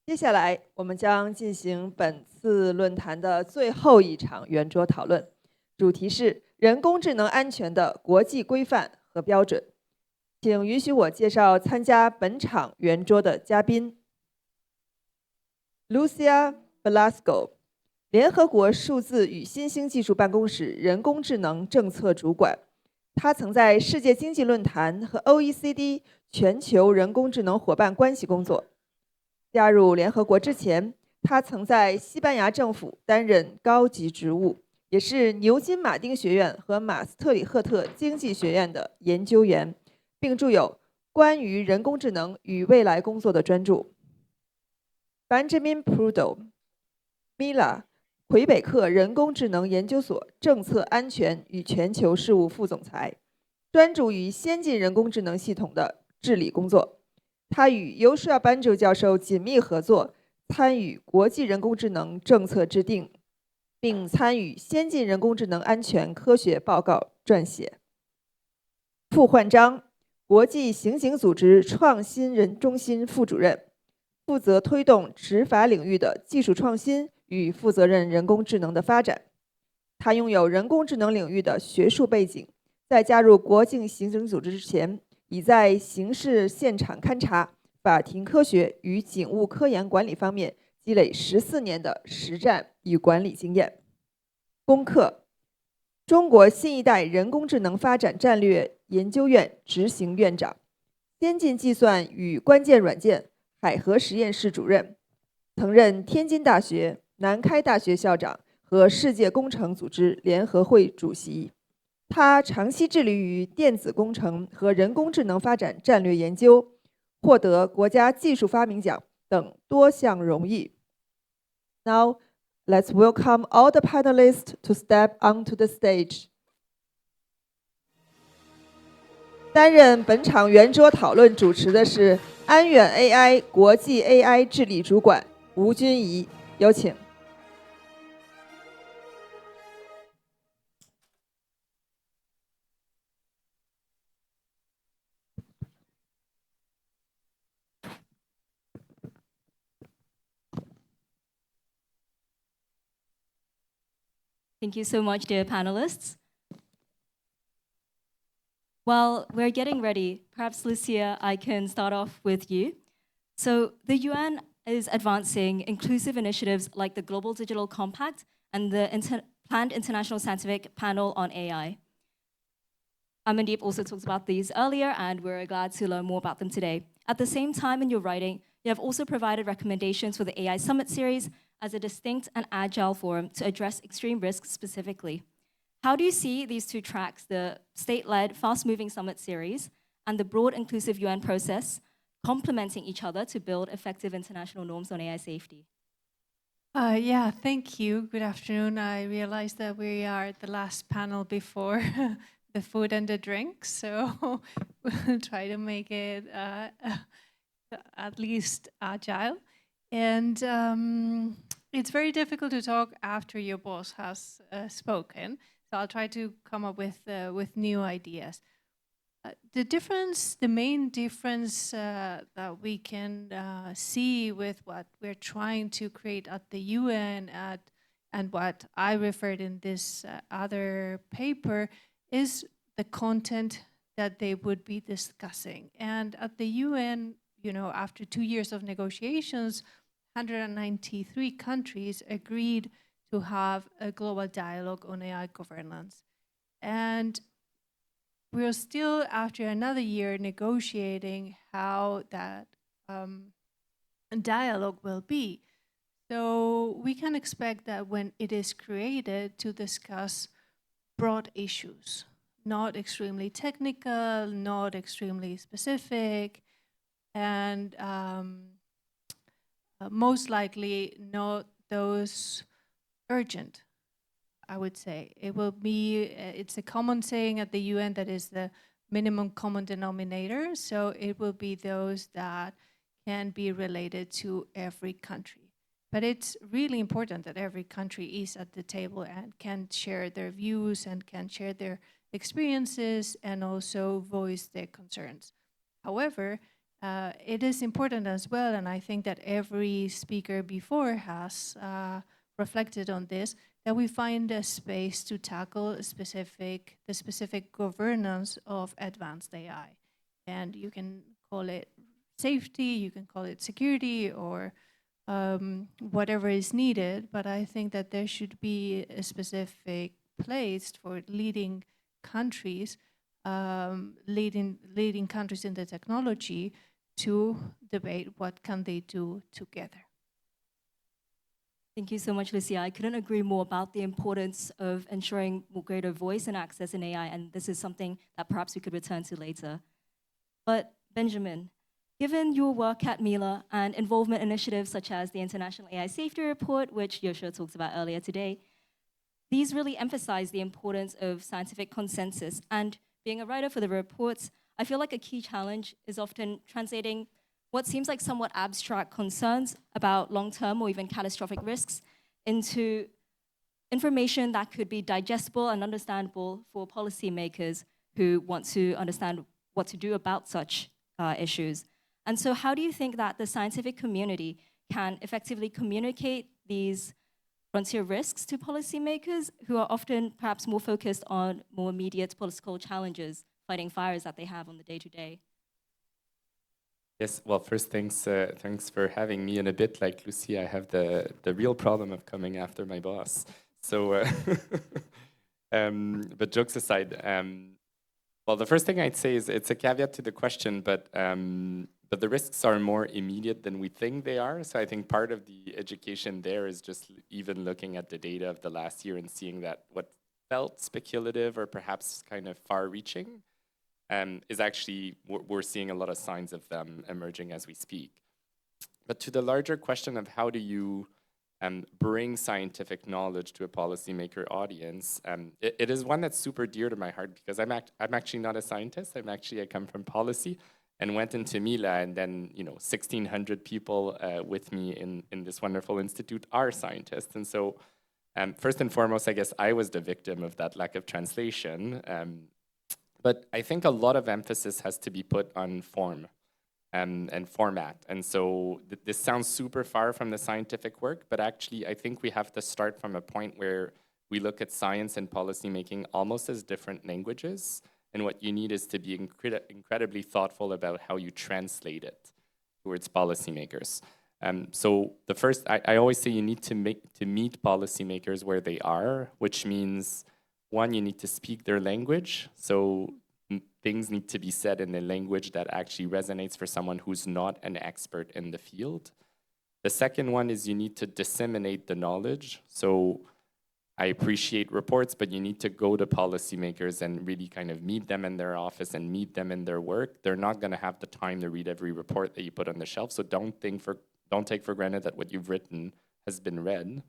接下来，我们将进行本次论坛的最后一场圆桌讨论，主题是人工智能安全的国际规范和标准。请允许我介绍参加本场圆桌的嘉宾 ：Lucia Velasco， 联合国数字与新兴技术办公室人工智能政策主管。他曾在世界经济论坛和 OECD 全球人工智能伙伴关系工作。加入联合国之前，他曾在西班牙政府担任高级职务，也是牛津马丁学院和马斯特里赫特经济学院的研究员，并著有关于人工智能与未来工作的专著。Benjamin Prud'homme Mila， 魁北克人工智能研究所政策安全与全球事务副总裁，专注于先进人工智能系统的治理工作。他与尤舒亚·班周教授紧密合作，参与国际人工智能政策制定，并参与先进人工智能安全科学报告撰写。傅焕章，国际刑警组织创新人中心副主任，负责推动执法领域的技术创新与负责任人工智能的发展。他拥有人工智能领域的学术背景，在加入国际刑警组织之前，已在刑事现场勘查、法庭科学与警务科研管理方面积累14年的实战与管理经验。龚克，中国新一代人工智能发展战略研究院执行院长，先进计算与关键软件海河实验室主任，曾任天津大学、南开大学校长和世界工程组织联合会主席。他长期致力于电子工程和人工智能发展战略研究，获得国家技术发明奖等多项荣誉。Now, let's welcome all the panelists to step onto the stage. 担任本场圆桌讨论主持的是安远 AI 国际 AI 治理主管吴君怡，有请。Thank you so much, dear panelists. Well, we're getting ready. Perhaps, Lucia, I can start off with you. So the UN is advancing inclusive initiatives like the Global Digital Compact and the planned International Scientific Panel on AI. Amandeep also talked about these earlier, and we're glad to learn more about them today. At the same time, in your writing, you have also provided recommendations for the AI Summit Series as a distinct and agile forum to address extreme risks specifically. How do you see these two tracks, the state-led, fast-moving Summit Series and the broad, inclusive UN process, complementing each other to build effective international norms on AI safety? Yeah, thank you. Good afternoon. I realized that we are the last panel before the food and the drinks, so we'll try to make it at least agile. And it's very difficult to talk after your boss has spoken, so I'll try to come up with new ideas. The main difference that we can see with what we're trying to create at the UN and what I referred in this other paper is the content that they would be discussing. And at the UN, you know, after 2 years of negotiations, 193 countries agreed to have a global dialogue on AI governance. And we're still, after another year, negotiating how that dialogue will be. So we can expect that when it is created to discuss broad issues, not extremely technical, not extremely specific, and most likely not those urgent, I would say. It will be, it's a common saying at the UN that is the minimum common denominator, so it will be those that can be related to every country. But it's really important that every country is at the table and can share their views and can share their experiences and also voice their concerns. However, it is important as well, and I think that every speaker before has reflected on this, that we find a space to tackle the specific governance of advanced AI. And you can call it safety, you can call it security, or whatever is needed, but I think that there should be a specific place for leading countries, leading countries in the technology to debate what can they do together. Thank you so much, Lucia. I couldn't agree more about the importance of ensuring more greater voice and access in AI, and this is something that perhaps we could return to later. But Benjamin, given your work at Mila and involvement initiatives such as the International AI Safety Report, which Joshua talked about earlier today, these really emphasize the importance of scientific consensus. And being a writer for the reports, I feel like a key challenge is often translating what seems like somewhat abstract concerns about long-term or even catastrophic risks into information that could be digestible and understandable for policymakers who want to understand what to do about such issues. And so how do you think that the scientific community can effectively communicate these frontier risks to policymakers who are often perhaps more focused on more immediate political challenges, fighting fires that they have on the day-to-day? Yes, well, first, thanks for having me. In a bit like Lucia, I have the real problem of coming after my boss. So, but jokes aside, well, the first thing I'd say is it's a caveat to the question, but the risks are more immediate than we think they are. So I think part of the education there is just even looking at the data of the last year and seeing that what felt speculative or perhaps kind of far-reaching is actually, we're seeing a lot of signs of them emerging as we speak. But to the larger question of how do you bring scientific knowledge to a policymaker audience, it is one that's super dear to my heart because I'm actually not a scientist. I come from policy and went into Mila, and then 1,600 people with me in this wonderful institute are scientists. And so first and foremost, I guess I was the victim of that lack of translation. But I think a lot of emphasis has to be put on form and format. And so this sounds super far from the scientific work, but actually I think we have to start from a point where we look at science and policymaking almost as different languages. And what you need is to be incredibly thoughtful about how you translate it towards policymakers. So the first, I always say you need to meet policymakers where they are, which means one, you need to speak their language. So things need to be said in a language that actually resonates for someone who's not an expert in the field. The second one is you need to disseminate the knowledge. So I appreciate reports, but you need to go to policymakers and really kind of meet them in their office and meet them in their work. They're not going to have the time to read every report that you put on the shelf. So don't take for granted that what you've written has been read.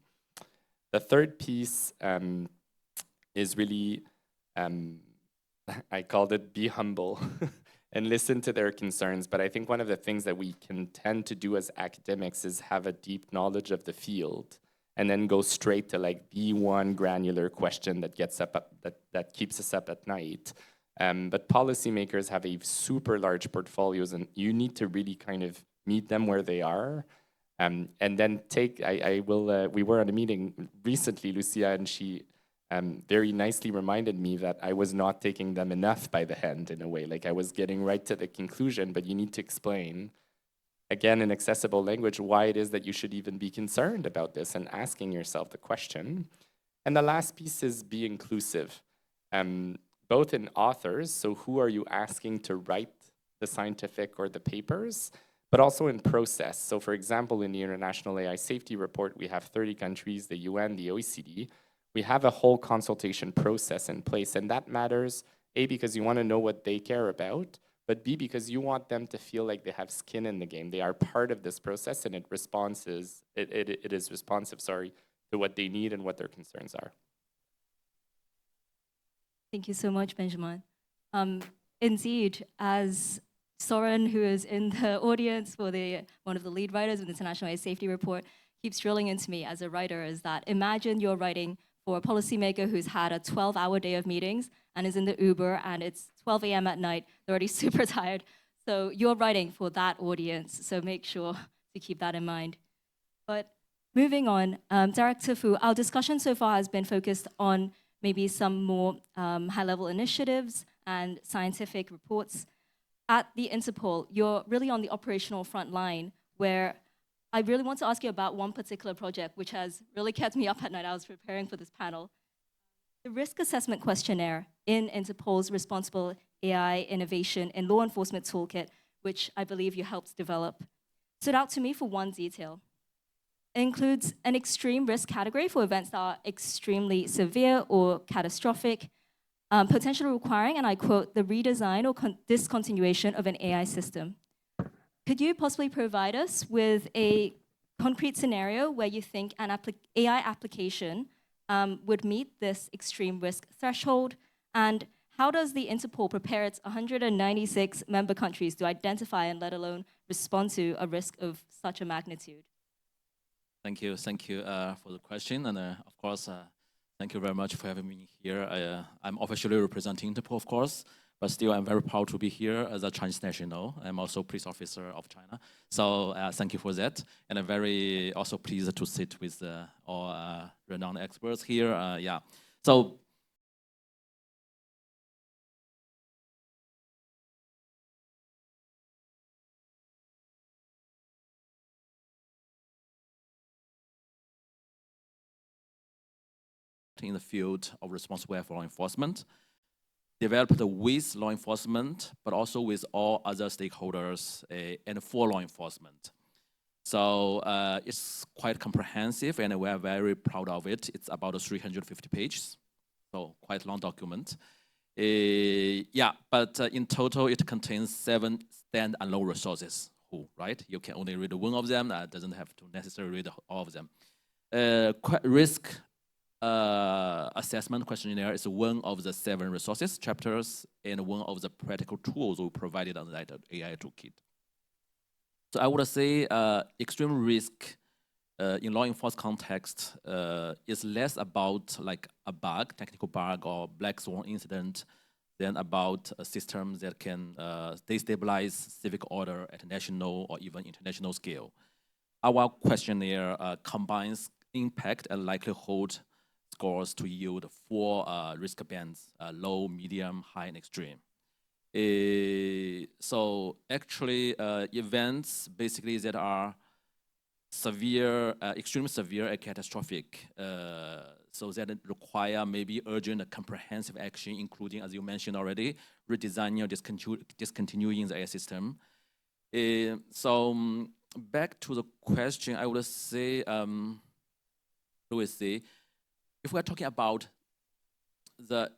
The third piece is really, I called it be humble and listen to their concerns. But I think one of the things that we can tend to do as academics is have a deep knowledge of the field and then go straight to like the one granular question that that keeps us up at night. But policymakers have a super large portfolios, and you need to really kind of meet them where they are. And then we were at a meeting recently, Lucia, and she very nicely reminded me that I was not taking them enough by the hand in a way. Like I was getting right to the conclusion, but you need to explain, again, in accessible language, why it is that you should even be concerned about this and asking yourself the question. And the last piece is be inclusive, both in authors, so who are you asking to write the scientific or the papers, but also in process. So for example, in the International AI Safety Report, we have 30 countries, the UN, the OECD. We have a whole consultation process in place, and that matters, A, because you want to know what they care about, but B, because you want them to feel like they have skin in the game. They are part of this process, and it is responsive, to what they need and what their concerns are. Thank you so much, Benjamin. Indeed, as Soren, who is in the audience for one of the lead writers of the International AI Safety Report, keeps drilling into me as a writer, is that imagine you're writing for a policymaker who's had a 12-hour day of meetings and is in the Uber, and it's 12 a.m. at night. They're already super tired. So you're writing for that audience, so make sure to keep that in mind. But moving on, Director Fu, our discussion so far has been focused on maybe some more high-level initiatives and scientific reports. At the Interpol, you're really on the operational front line, where I really want to ask you about one particular project which has really kept me up at night. I was preparing for this panel. The risk assessment questionnaire in Interpol's Responsible AI Innovation in Law Enforcement Toolkit, which I believe you helped develop, stood out to me for one detail. It includes an extreme risk category for events that are extremely severe or catastrophic, potentially requiring, and I quote, the redesign or discontinuation of an AI system. Could you possibly provide us with a concrete scenario where you think an AI application would meet this extreme risk threshold? And how does the Interpol prepare its 196 member countries to identify and let alone respond to a risk of such a magnitude? Thank you for the question, and of course, thank you very much for having me here. I'm officially representing Interpol, of course, but still I'm very proud to be here as a Chinese national. I'm also police officer of China, so thank you for that. And I'm very also pleased to sit with all renowned experts here. Yeah, so. In the field of responsible AI for law enforcement, developed with law enforcement, but also with all other stakeholders and for law enforcement. So it's quite comprehensive, and we are very proud of it. It's about 350 pages, so quite a long document. Yeah, but in total, it contains 7 standalone resources. Right? You can only read one of them. Doesn't have to necessarily read all of them. Risk assessment questionnaire is one of the 7 resources chapters and one of the practical tools we provided on that AI toolkit. So I would say extreme risk in law enforcement context is less about like a bug, technical bug or black swan incident than about a system that can destabilize civic order at national or even international scale. Our questionnaire combines impact and likelihood scores to yield 4 risk bands: low, medium, high, and extreme. So actually, events basically that are severe, extremely severe, and catastrophic. So that it require maybe urgent and comprehensive action, including, as you mentioned already, redesigning or discontinuing the AI system. So back to the question, I would say, if we're talking about the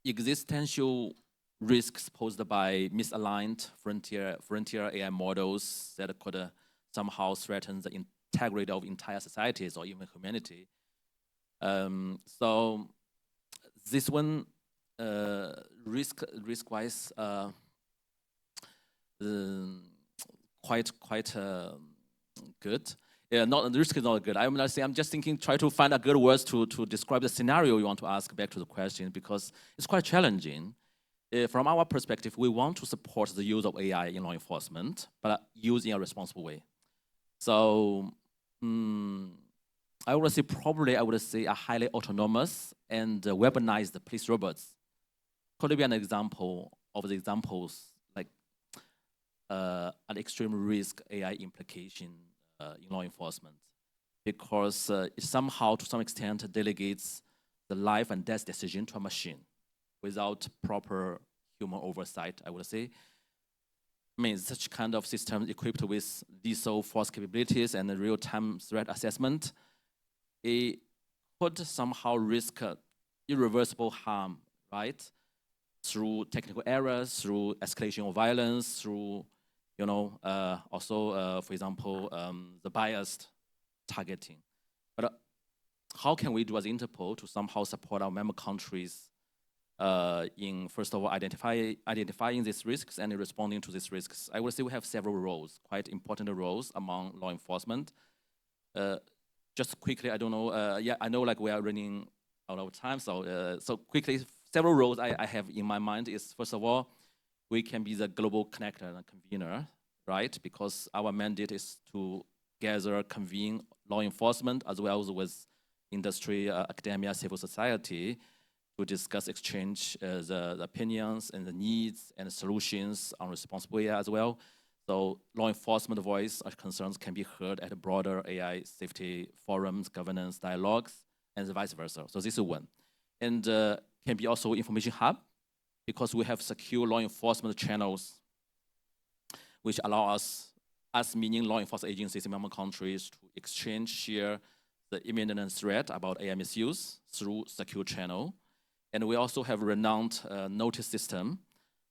existential risks posed by misaligned frontier AI models that could somehow threaten the integrity of entire societies or even humanity. So this one, risk-wise, quite good. Yeah, the risk is not good. I'm not saying, I'm just thinking, try to find a good words to describe the scenario you want to ask back to the question, because it's quite challenging. From our perspective, we want to support the use of AI in law enforcement, but use in a responsible way. So I would say probably a highly autonomous and weaponized police robots could be an example of the examples like an extreme risk AI implication in law enforcement, because it somehow, to some extent, delegates the life and death decision to a machine without proper human oversight, I would say. I mean, such kind of systems equipped with lethal force capabilities and real-time threat assessment, it could somehow risk irreversible harm, right? Through technical errors, through escalation of violence, through also, for example, the biased targeting. But how can we do as Interpol to somehow support our member countries in, first of all, identifying these risks and responding to these risks? I would say we have several roles, quite important roles among law enforcement. Just quickly, I don't know, yeah, I know like we are running out of time, so so quickly, several roles I have in my mind is, first of all, we can be the global connector and convener, right? Because our mandate is to gather, convene law enforcement as well as with industry, academia, civil society to discuss, exchange the opinions and the needs and the solutions on responsible AI as well. So law enforcement voice or concerns can be heard at broader AI safety forums, governance dialogues, and vice versa. So this is one. And can be also information hub, because we have secure law enforcement channels which allow us meaning law enforcement agencies in member countries, to exchange, share the imminent threat about AI misuse through secure channel. And we also have renowned notice system.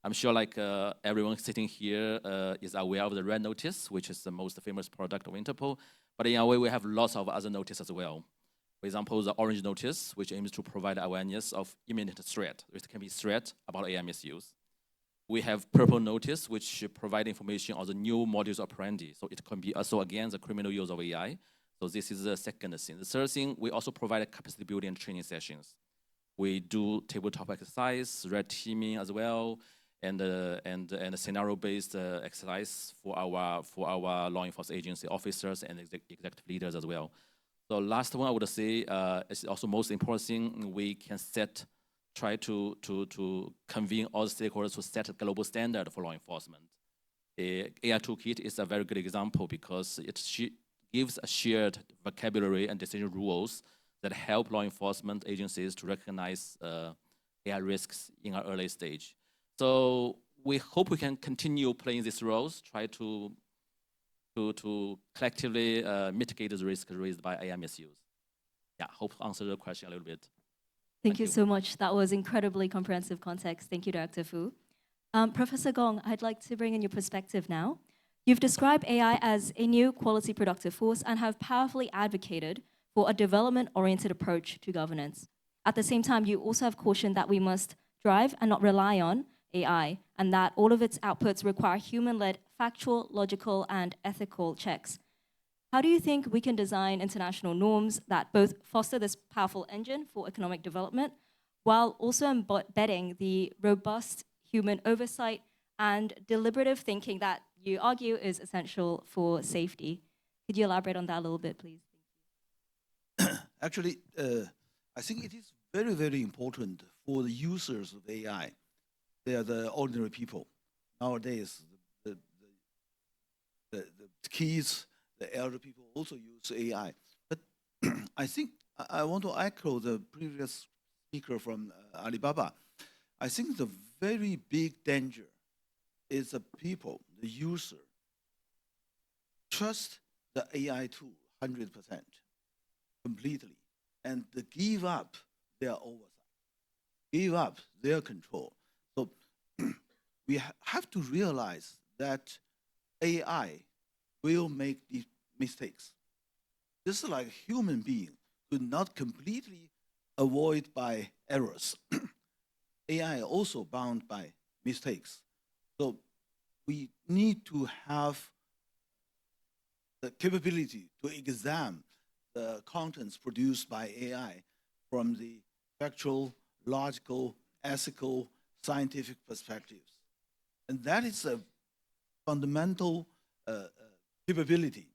I'm sure like everyone sitting here is aware of the Red Notice, which is the most famous product of Interpol. But in a way, we have lots of other notices as well. For example, the Orange Notice, which aims to provide awareness of imminent threat. It can be threat about AI misuse. We have Purple Notice, which provide information on the new modus operandi. So it can be also, again, the criminal use of AI. So this is the second thing. The third thing, we also provide capacity building and training sessions. We do tabletop exercise, red teaming as well, and scenario-based exercise for our law enforcement agency officers and executive leaders as well. So last one I would say is also most important thing, we can try to convene all the stakeholders to set a global standard for law enforcement. The AI Toolkit is a very good example because it gives a shared vocabulary and decision rules that help law enforcement agencies to recognize AI risks in an early stage. So we hope we can continue playing these roles, try to collectively mitigate the risk raised by AI misuse. Yeah, hope to answer the question a little bit. Thank you so much. That was incredibly comprehensive context. Thank you, Dr. Fu. Professor Gong, I'd like to bring in your perspective now. You've described AI as a new quality productive force and have powerfully advocated for a development-oriented approach to governance. At the same time, you also have cautioned that we must drive and not rely on AI, and that all of its outputs require human-led, factual, logical, and ethical checks. How do you think we can design international norms that both foster this powerful engine for economic development while also embedding the robust human oversight and deliberative thinking that you argue is essential for safety? Could you elaborate on that a little bit, please? Actually, I think it is very, very important for the users of AI. They are the ordinary people. Nowadays, the kids, the elder people also use AI. But I think I want to echo the previous speaker from Alibaba. I think the very big danger is the people, the user, trust the AI tool 100%, completely, and they give up their oversight, give up their control. So we have to realize that AI will make these mistakes. Just like a human being could not completely avoid by errors. AI also bound by mistakes. So we need to have the capability to examine the contents produced by AI from the factual, logical, ethical, scientific perspectives. And that is a fundamental capability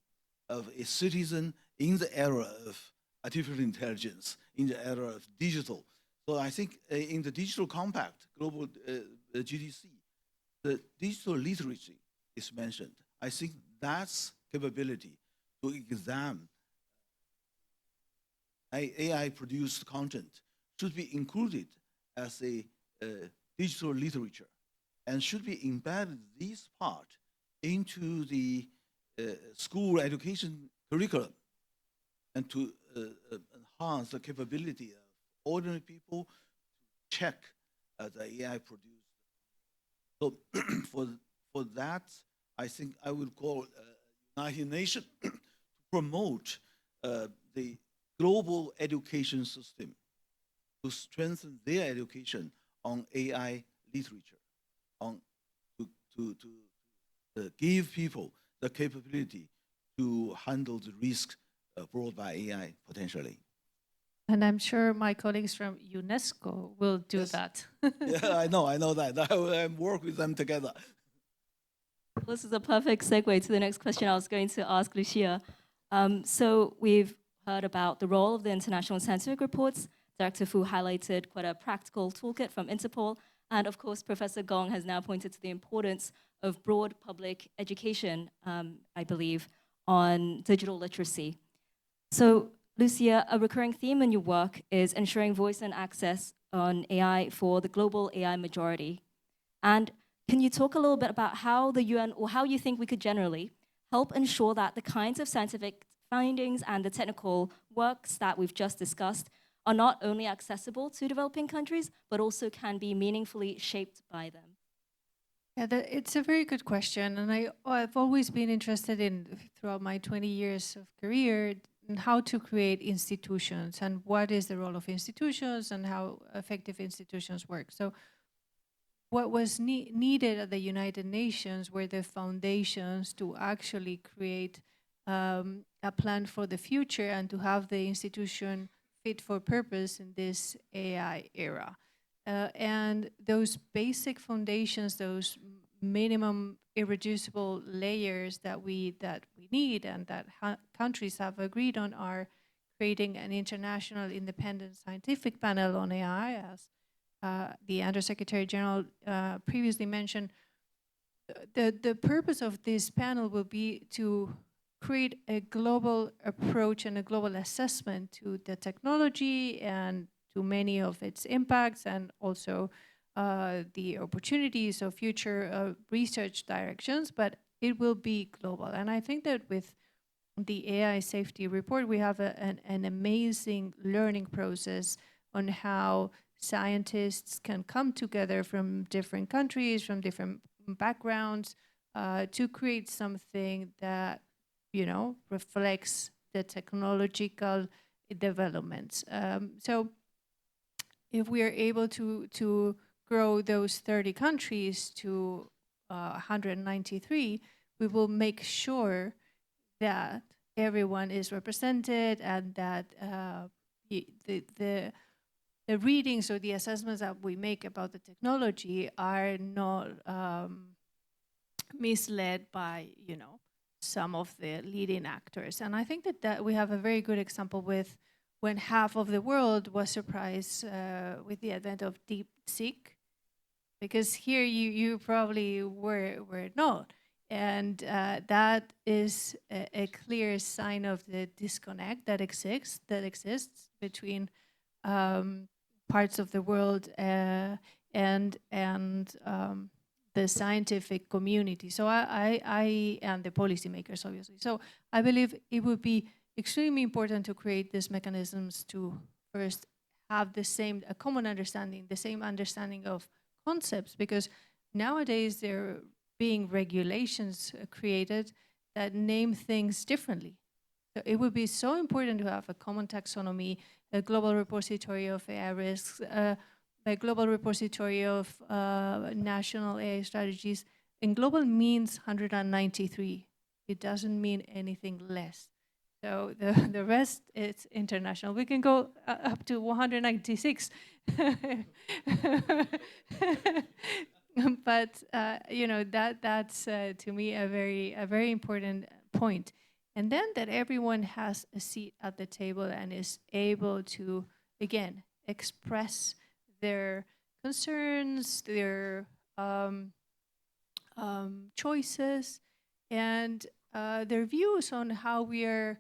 of a citizen in the era of artificial intelligence, in the era of digital. So I think in the Digital Compact, Global GDC, the digital literacy is mentioned. I think that's capability to examine AI-produced content should be included as a digital literature and should be embedded this part into the school education curriculum and to enhance the capability of ordinary people to check the AI produced. So for that, I think I will call United Nations to promote the global education system to strengthen their education on AI literature, to give people the capability to handle the risk brought by AI potentially. And I'm sure my colleagues from UNESCO will do Yes. that. Yeah, I know that. I work with them together. This is a perfect segue to the next question I was going to ask Lucia. So we've heard about the role of the international scientific reports. Director Fu highlighted quite a practical toolkit from Interpol. And of course, Professor Gong has now pointed to the importance of broad public education, I believe, on digital literacy. So Lucia, a recurring theme in your work is ensuring voice and access on AI for the global AI majority. And can you talk a little bit about how the UN, or how you think we could generally help ensure that the kinds of scientific findings and the technical works that we've just discussed are not only accessible to developing countries, but also can be meaningfully shaped by them? Yeah, it's a very good question, and I've always been interested in, throughout my 20 years of career, in how to create institutions and what is the role of institutions and how effective institutions work. So what was needed at the United Nations were the foundations to actually create a plan for the future and to have the institution fit for purpose in this AI era. And those basic foundations, those minimum irreducible layers that we need and that countries have agreed on are creating an international independent scientific panel on AI, as the Undersecretary General previously mentioned. The purpose of this panel will be to create a global approach and a global assessment to the technology and to many of its impacts, and also the opportunities of future research directions, but it will be global. And I think that with the AI safety report, we have an amazing learning process on how scientists can come together from different countries, from different backgrounds, to create something that, you know, reflects the technological developments. So if we are able to grow those 30 countries to 193, we will make sure that everyone is represented and that the readings or the assessments that we make about the technology are not misled by, you know, some of the leading actors. And I think that we have a very good example with when half of the world was surprised with the advent of DeepSeek, because here you probably were not. And that is a clear sign of the disconnect that exists between parts of the world and the scientific community. So I and the policymakers, obviously. So I believe it would be extremely important to create these mechanisms to first have a common understanding, the same understanding of concepts, because nowadays there are being regulations created that name things differently. So it would be so important to have a common taxonomy, a global repository of AI risks, a global repository of national AI strategies. And global means 193. It doesn't mean anything less. So the rest, it's international. We can go up to 196. But you know, that's to me a very important point. And then that everyone has a seat at the table and is able to, again, express their concerns, their choices, and their views on how we are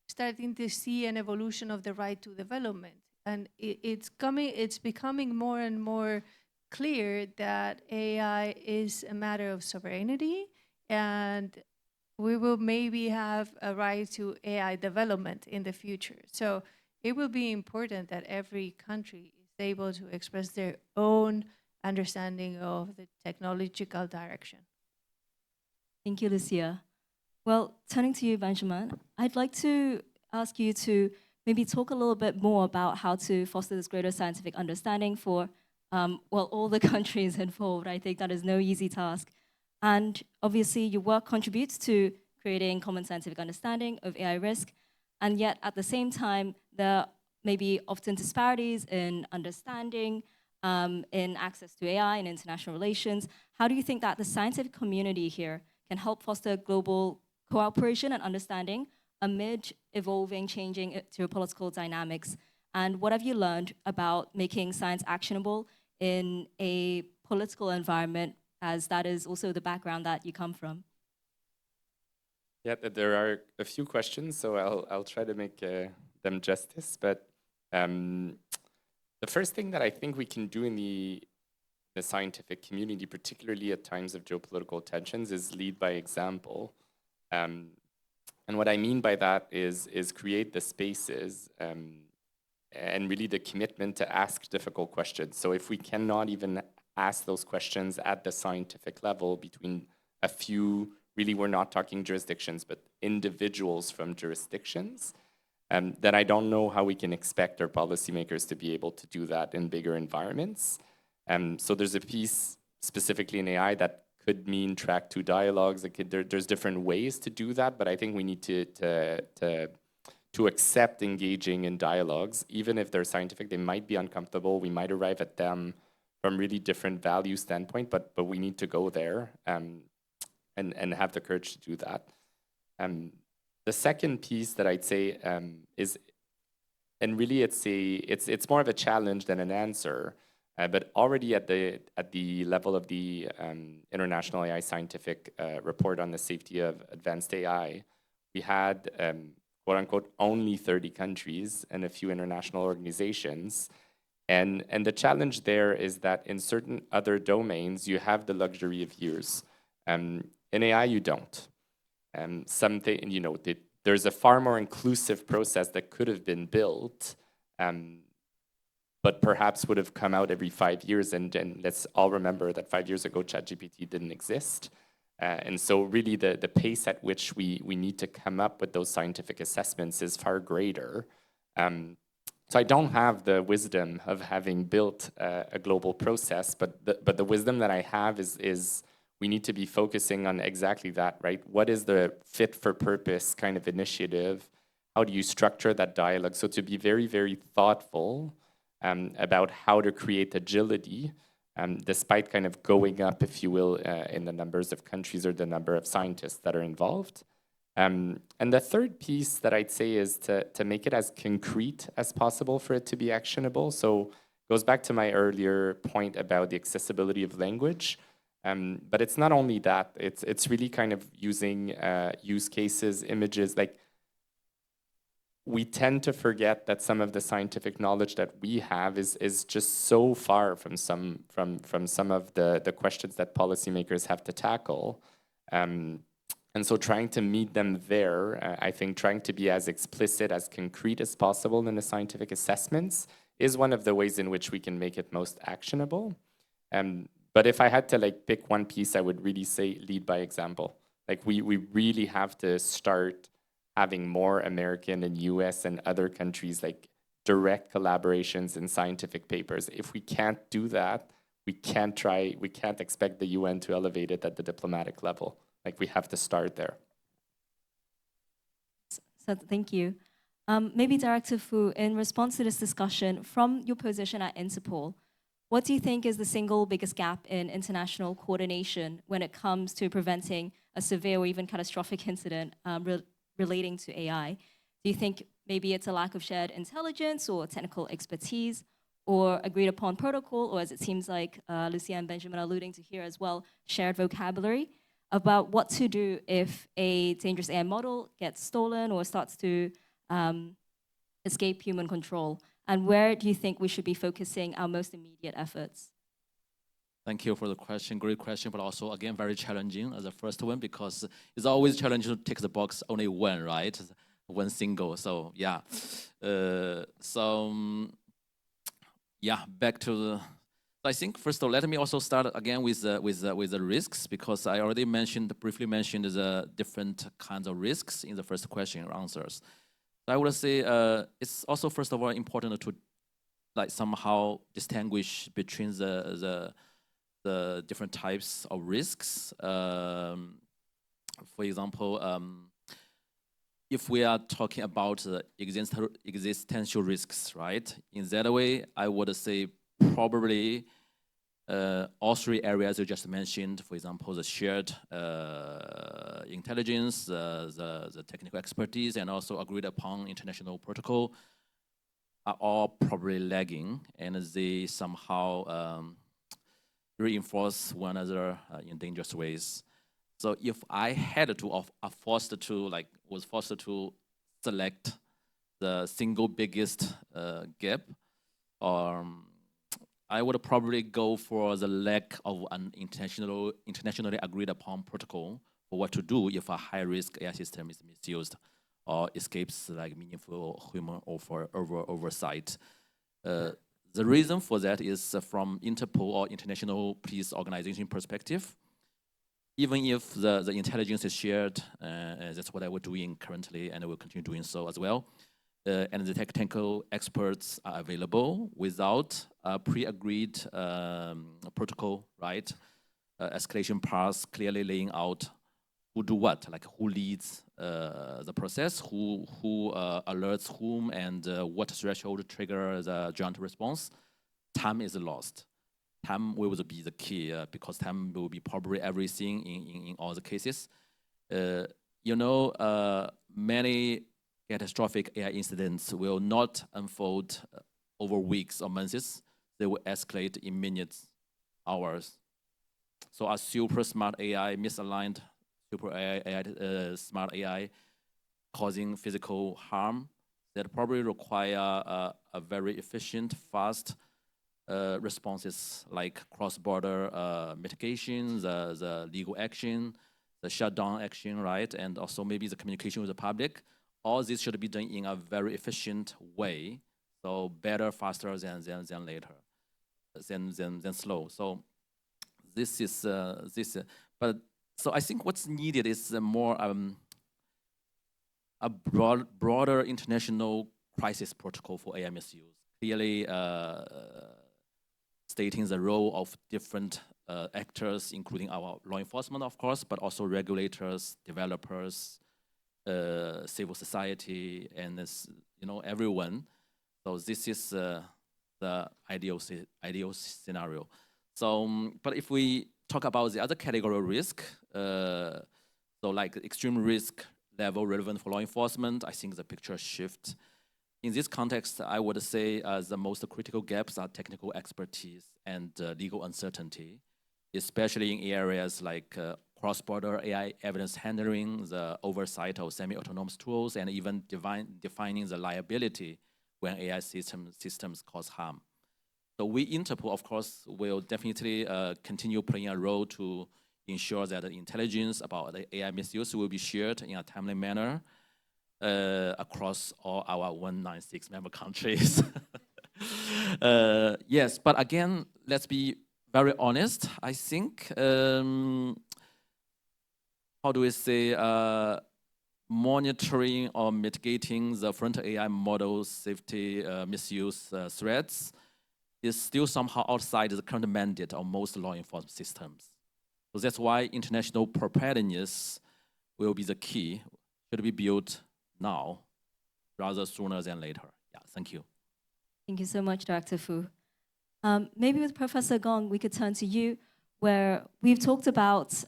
starting to see an evolution of the right to development. And it's becoming more and more clear that AI is a matter of sovereignty, and we will maybe have a right to AI development in the future. So it will be important that every country is able to express their own understanding of the technological direction. Thank you, Lucia. Well, turning to you, Benjamin, I'd like to ask you to maybe talk a little bit more about how to foster this greater scientific understanding for, well, all the countries involved. I think that is no easy task. And obviously, your work contributes to creating common scientific understanding of AI risk. And yet, at the same time, there maybe often disparities in understanding, in access to AI and international relations. How do you think that the scientific community here can help foster global cooperation and understanding amid evolving, changing geopolitical dynamics? And what have you learned about making science actionable in a political environment, as that is also the background that you come from? Yeah, there are a few questions, so I'll try to make them justice. But the first thing that I think we can do in the scientific community, particularly at times of geopolitical tensions, is lead by example. And what I mean by that is create the spaces and really the commitment to ask difficult questions. So if we cannot even ask those questions at the scientific level between a few, really we're not talking jurisdictions, but individuals from jurisdictions, then I don't know how we can expect our policymakers to be able to do that in bigger environments. So there's a piece specifically in AI that could mean track 2 dialogues. There's different ways to do that, but I think we need to accept engaging in dialogues, even if they're scientific. They might be uncomfortable. We might arrive at them from really different value standpoint, but we need to go there and have the courage to do that. The second piece that I'd say is, and really it's more of a challenge than an answer, but already at the level of the International AI Scientific Report on the Safety of Advanced AI, we had quote unquote only 30 countries and a few international organizations. And the challenge there is that in certain other domains, you have the luxury of years. In AI, you don't. Something, you know, there's a far more inclusive process that could have been built, but perhaps would have come out every 5 years. And let's all remember that 5 years ago, ChatGPT didn't exist. And so really the pace at which we need to come up with those scientific assessments is far greater. So I don't have the wisdom of having built a global process, but the wisdom that I have is we need to be focusing on exactly that, right? What is the fit for purpose kind of initiative? How do you structure that dialogue? So to be very, very thoughtful about how to create agility, despite kind of going up, if you will, in the numbers of countries or the number of scientists that are involved. And the third piece that I'd say is to make it as concrete as possible for it to be actionable. So it goes back to my earlier point about the accessibility of language. But it's not only that, it's really kind of using use cases, images. Like, we tend to forget that some of the scientific knowledge that we have is just so far from some of the questions that policymakers have to tackle. And so trying to meet them there, I think trying to be as explicit, as concrete as possible in the scientific assessments is one of the ways in which we can make it most actionable. But if I had to like pick one piece, I would really say lead by example. Like we really have to start having more American and US and other countries like direct collaborations in scientific papers. If we can't do that, we can't expect the UN to elevate it at the diplomatic level. Like we have to start there. So thank you. Maybe Director Fu, in response to this discussion, from your position at Interpol, what do you think is the single biggest gap in international coordination when it comes to preventing a severe or even catastrophic incident relating to AI? Do you think maybe it's a lack of shared intelligence or technical expertise or agreed upon protocol, or as it seems like Lucia and Benjamin are alluding to here as well, shared vocabulary about what to do if a dangerous AI model gets stolen or starts to escape human control? And where do you think we should be focusing our most immediate efforts? Thank you for the question. Great question, but also, again, very challenging as a first one, because it's always challenging to tick the box only one, right? One single. So, yeah. Back to the... I think, first of all, let me also start again with the risks, because I already briefly mentioned the different kinds of risks in the first question or answers. I would say it's also, first of all, important to like somehow distinguish between the different types of risks. For example, if we are talking about existential risks, right? In that way, I would say probably all three areas you just mentioned, for example, the shared intelligence, the technical expertise, and also agreed upon international protocol are all probably lagging, and they somehow reinforce one another in dangerous ways. So if I had to, was forced to select the single biggest gap, I would probably go for the lack of an internationally agreed upon protocol for what to do if a high-risk AI system is misused or escapes like meaningful human oversight. The reason for that is from Interpol or International Police Organization perspective. Even if the intelligence is shared, that's what I was doing currently, and I will continue doing so as well. And the technical experts are available without a pre-agreed protocol, right? Escalation paths clearly laying out who do what, like who leads the process, who alerts whom, and what threshold trigger the joint response. Time is lost. Time will be the key because time will be probably everything in all the cases. Many catastrophic AI incidents will not unfold over weeks or months. They will escalate in minutes, hours. So a super smart AI, misaligned super AI, smart AI causing physical harm that probably require a very efficient, fast responses like cross-border mitigation, the legal action, the shutdown action, right? And also maybe the communication with the public. All this should be done in a very efficient way. So better, faster than later, than slow. So this is but so I think what's needed is more a broader international crisis protocol for AI misuse. Clearly stating the role of different actors, including our law enforcement, of course, but also regulators, developers, civil society, and everyone. So this is the ideal scenario. So, but if we talk about the other category of risk, so like extreme risk level relevant for law enforcement, I think the picture shifts. In this context, I would say the most critical gaps are technical expertise and legal uncertainty, especially in areas like cross-border AI evidence handling, the oversight of semi-autonomous tools, and even defining the liability when AI systems cause harm. So we, Interpol, of course, will definitely continue playing a role to ensure that the intelligence about the AI misuse will be shared in a timely manner across all our 196 member countries. Yes, but again, let's be very honest. I think, how do we say, monitoring or mitigating the frontal AI models, safety, misuse threats is still somehow outside the current mandate of most law enforcement systems. So that's why international preparedness will be the key, should be built now, rather sooner than later. Yeah, thank you. Thank you so much, Dr. Fu. Maybe with Professor Gong, we could turn to you, where we've talked about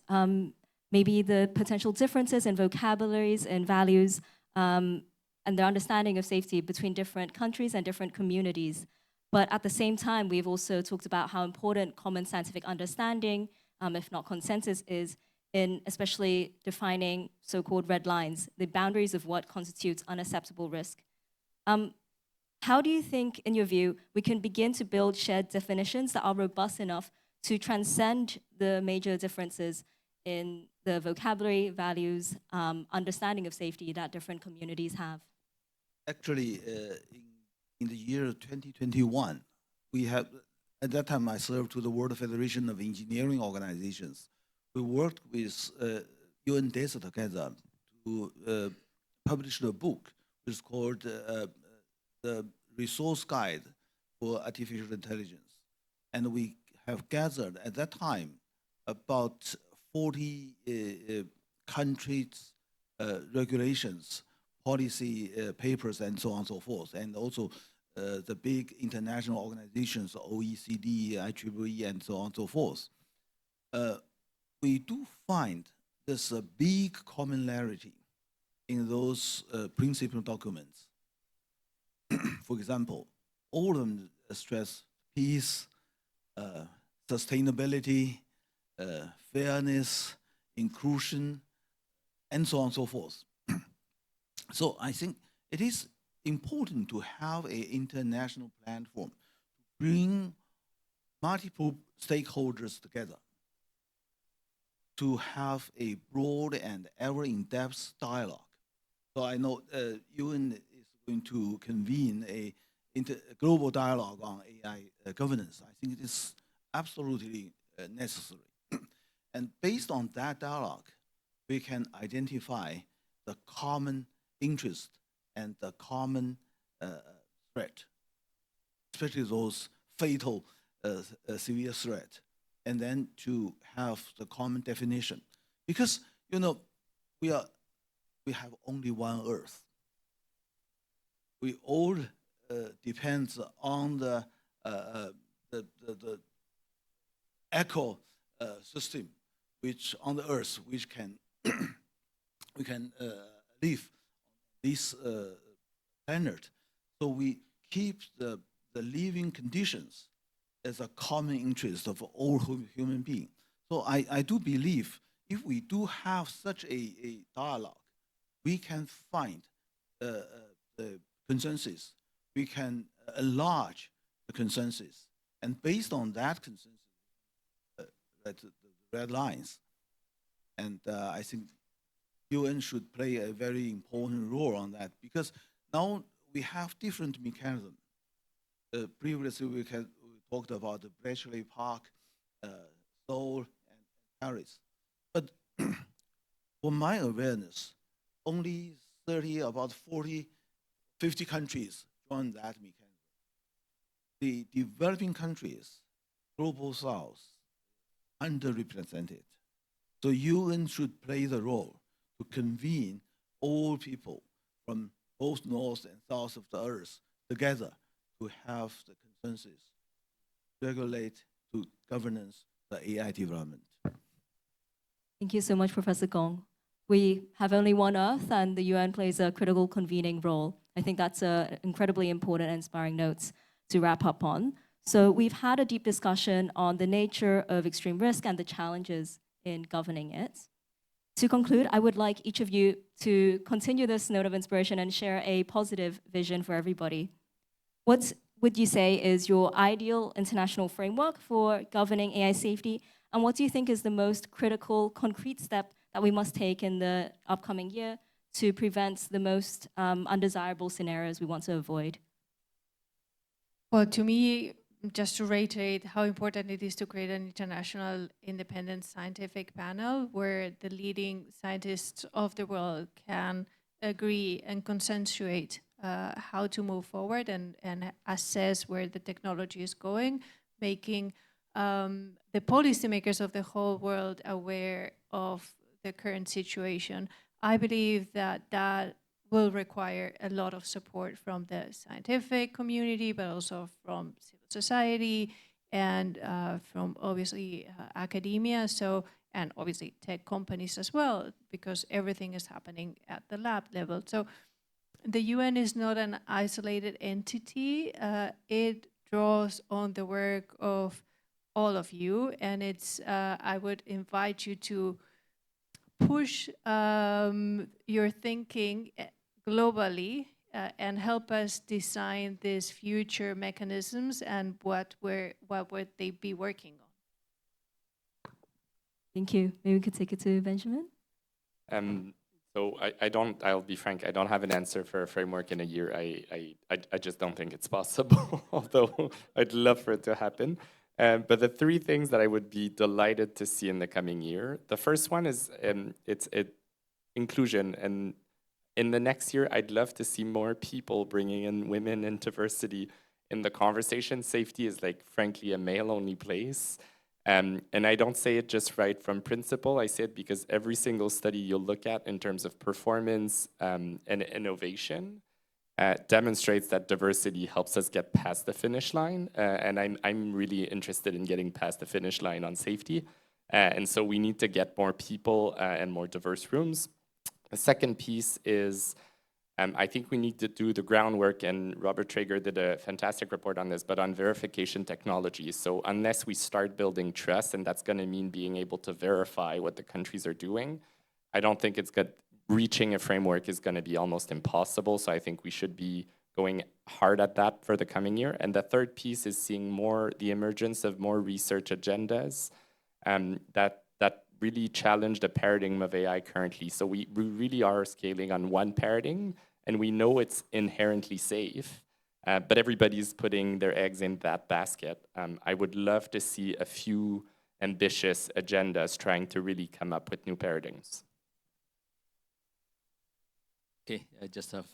maybe the potential differences in vocabularies and values and the understanding of safety between different countries and different communities. But at the same time, we've also talked about how important common scientific understanding, if not consensus, is in especially defining so-called red lines, the boundaries of what constitutes unacceptable risk. How do you think, in your view, we can begin to build shared definitions that are robust enough to transcend the major differences in the vocabulary, values, understanding of safety that different communities have? Actually, in the year 2021, we have, at that time I served to the World Federation of Engineering Organizations. We worked with UN DESA together to publish a book which is called the Resource Guide for Artificial Intelligence. And we have gathered at that time about 40 countries' regulations policy papers and so on and so forth, and also the big international organizations, OECD, IEEE, and so on and so forth, we do find there's a big commonality in those principal documents. For example, all of them stress peace, sustainability, fairness, inclusion, and so on and so forth. So I think it is important to have an international platform to bring multiple stakeholders together to have a broad and ever in-depth dialogue. So I know UN is going to convene a global dialogue on AI governance. I think it is absolutely necessary. And based on that dialogue, we can identify the common interest and the common threat, especially those fatal severe threat, and then to have the common definition. Because, you know, we have only one Earth. We all depends on the eco system, which on the Earth, which can we can live this planet. So we keep the living conditions as a common interest of all human beings. So I do believe if we do have such a dialogue, we can find the consensus. We can enlarge the consensus, and based on that consensus, the red lines. And I think UN should play a very important role on that, because now we have different mechanisms. Previously, we talked about the Bletchley Park, Seoul, and Paris. But for my awareness, only 30, about 40, 50 countries joined that mechanism. The developing countries, global south, underrepresented. So UN should play the role to convene all people from both north and south of the earth together to have the consensus, regulate to governance the AI development. Thank you so much, Professor Gong. We have only one Earth, and the UN plays a critical convening role. I think that's incredibly important and inspiring notes to wrap up on. So we've had a deep discussion on the nature of extreme risk and the challenges in governing it. To conclude, I would like each of you to continue this note of inspiration and share a positive vision for everybody. What would you say is your ideal international framework for governing AI safety? And what do you think is the most critical, concrete step that we must take in the upcoming year to prevent the most undesirable scenarios we want to avoid? Well, to me, just to reiterate how important it is to create an international independent scientific panel where the leading scientists of the world can agree and consensuate how to move forward and assess where the technology is going, making the policymakers of the whole world aware of the current situation. I believe that that will require a lot of support from the scientific community, but also from civil society and from obviously academia. So, and obviously tech companies as well, because everything is happening at the lab level. So the UN is not an isolated entity. It draws on the work of all of you, and it's, I would invite you to push your thinking globally and help us design these future mechanisms and what would they be working on. Thank you. Maybe we could take it to Benjamin. So I'll be frank, I don't have an answer for a framework in a year. I just don't think it's possible, although I'd love for it to happen. But the three things that I would be delighted to see in the coming year, the first one is it's inclusion. And in the next year, I'd love to see more people bringing in women and diversity in the conversation. Safety is, like, frankly, a male-only place. And I don't say it just right from principle. I say it because every single study you'll look at in terms of performance and innovation demonstrates that diversity helps us get past the finish line. And I'm really interested in getting past the finish line on safety. And so we need to get more people and more diverse rooms. The second piece is I think we need to do the groundwork, and Robert Traeger did a fantastic report on this, but on verification technology. So unless we start building trust, and that's going to mean being able to verify what the countries are doing, I don't think it's good. Reaching a framework is going to be almost impossible. So I think we should be going hard at that for the coming year. And the third piece is seeing the emergence of more research agendas that really challenge the paradigm of AI currently. So we really are scaling on one paradigm, and we know it's inherently safe, but everybody's putting their eggs in that basket. I would love to see a few ambitious agendas trying to really come up with new paradigms. Okay, I just have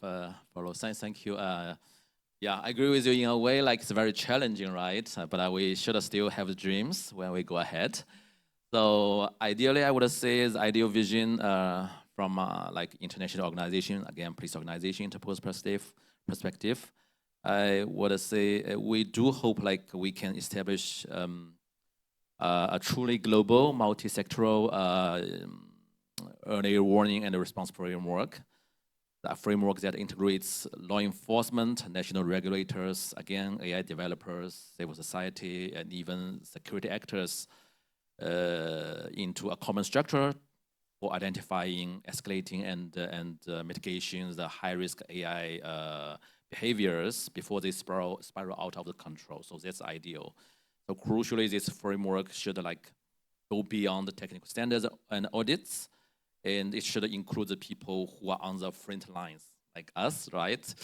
follow. Thank you. Yeah, I agree with you in a way, like it's very challenging, right? But we should still have dreams when we go ahead. So ideally, I would say is ideal vision from like international organization, again, police organization, Interpol's perspective. I would say we do hope like we can establish a truly global, multi-sectoral early warning and response framework. A framework that integrates law enforcement, national regulators, again, AI developers, civil society, and even security actors into a common structure for identifying, escalating, and mitigating the high-risk AI behaviors before they spiral out of the control. So that's ideal. So crucially, this framework should like go beyond the technical standards and audits, and it should include the people who are on the front lines, like us, right?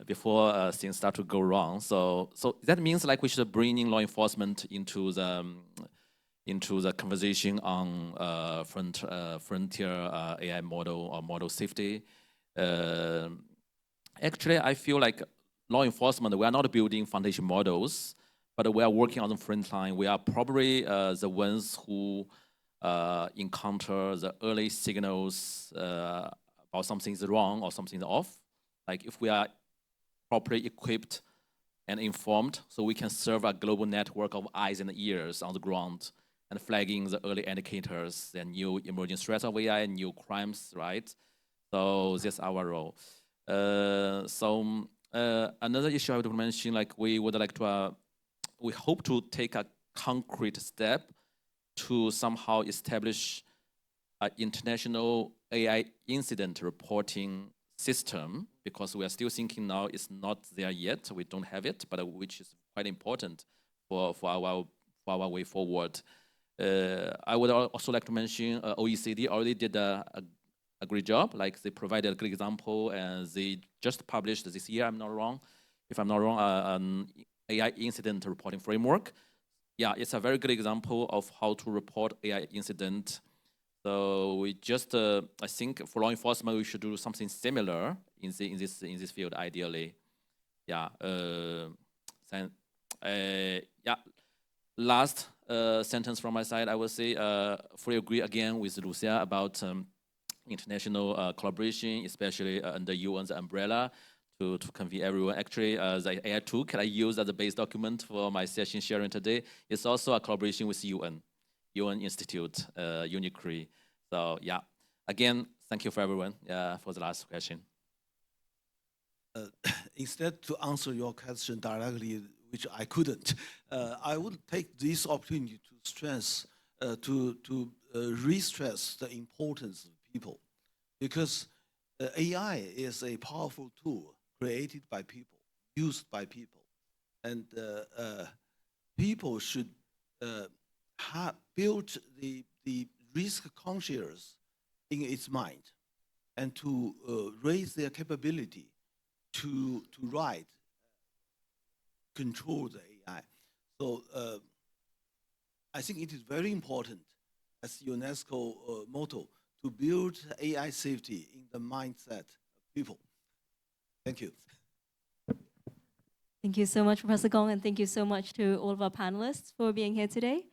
Before things start to go wrong. So that means like we should bring in law enforcement into the conversation on frontier AI model or model safety. Actually, I feel like law enforcement, we are not building foundation models, but we are working on the front line. We are probably the ones who encounter the early signals about something's wrong or something's off. Like if we are properly equipped and informed, so we can serve a global network of eyes and ears on the ground and flagging the early indicators and new emerging threats of AI and new crimes, right? So that's our role. Another issue I would mention, like we would like to, we hope to take a concrete step to somehow establish an international AI incident reporting system, because we are still thinking now it's not there yet, we don't have it, but which is quite important for our way forward. I would also like to mention OECD already did a great job. Like they provided a good example, and they just published this year, if I'm not wrong, an AI incident reporting framework. Yeah, it's a very good example of how to report AI incident. So we just, I think for law enforcement, we should do something similar in this field, ideally. Yeah. Yeah. Last sentence from my side, I will say, fully agree again with Lucia about international collaboration, especially under UN's umbrella, to convene everyone. Actually, the AI tool can I use as a base document for my session sharing today. It's also a collaboration with UN Institute, UNICRI. So yeah, again, thank you for everyone for the last question. Instead to answer your question directly, which I couldn't, I would take this opportunity to stress, re-stress the importance of people, because AI is a powerful tool created by people, used by people, and people should build the risk conscious in its mind, and to raise their capability to control the AI. So I think it is very important, as UNESCO motto, to build AI safety in the mindset of people. Thank you. Thank you so much, Professor Gong, and thank you so much to all of our panelists for being here today.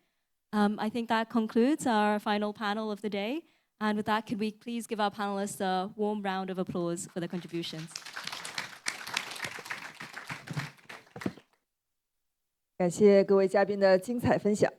I think that concludes our final panel of the day. And with that, could we please give our panelists a warm round of applause for their contributions? 感谢各位嘉宾的精彩分享。